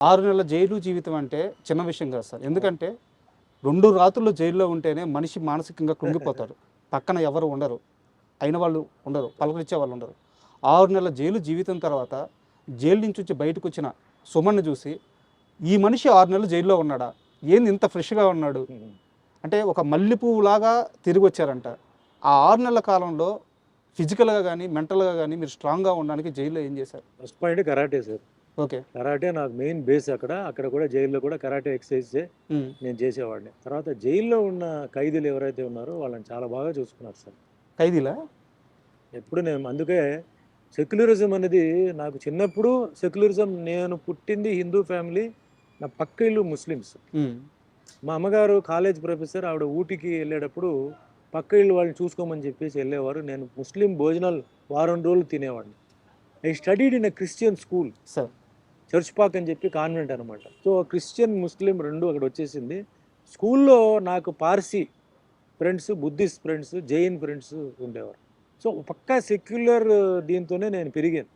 6 నెలల జైలు జీవితం అంటే చిన్న విషయం కాదు సార్. ఎందుకంటే 2 రాత్రులు జైల్లో ఉంటేనే మనిషి మానసికంగా కృంగిపోతాడు. పక్కన ఎవరు ఉండరు. అయిన వాళ్ళు ఉండరు. పలకరించే వాళ్ళు ఉండరు. 6 నెలల జైలు జీవితం తర్వాత జైలు నుంచి వచ్చి బయటకొచ్చిన సుమన్‌ని చూసి, ఈ మనిషి 6 నెలలు జైల్లో ఉన్నాడా? ఏంది ఇంత ఫ్రెష్‌గా ఉన్నాడు? అంటే ఒక మల్లె పువ్వులాగా తిరిగొచ్చారంట. ఆ 6 నెలల కాలంలో ఫిజికల్‌గా గానీ, మెంటల్‌గా గానీ మీరు స్ట్రాంగ్‌గా ఉండడానికి జైల్‌లో ఏం చేశారు? First point karate sir. Okay. Karate నాకు మెయిన్ బేస్ అక్కడ. అక్కడ కూడా జైల్లో కూడా కరాటే ఎక్సర్సైజే హ్మ్. నేను చేసేవాడిని. తర్వాత జైల్లో ఉన్న ఖైదీలు ఎవరైతే ఉన్నారో వాళ్ళని చాలా బాగా చూసుకున్నారు సార్. ఖైదీలా? ఎప్పుడు నేను అందుకే సెక్యులరిజం అనేది నాకు చిన్నప్పుడు సెక్యులరిజం నేను పుట్టింది హిందూ ఫ్యామిలీ. నా పక్క ఇల్లు ముస్లిమ్స్. హ్మ్. మా అమ్మగారు కాలేజ్ ప్రొఫెసర్. ఆవిడ ఊటీకి వెళ్ళేటప్పుడు పక్క ఇల్లు వాళ్ళని చూసుకోమని చెప్పేసి వెళ్ళేవారు. నేను ముస్లిం భోజనాలు వారం రోజులు తినేవాడిని. I studied in a Christian school. Sir. Church Pak అని చెప్పి కాన్వెంట్ అనమాట. సో క్రిస్టియన్, ముస్లిం 2 అక్కడ వచ్చేసింది. స్కూల్లో నాకు Parsi friends, Buddhist friends, Jain friends ఉండేవారు. సో పక్కా సెక్యులర్ దీంతోనే నేను పెరిగాను.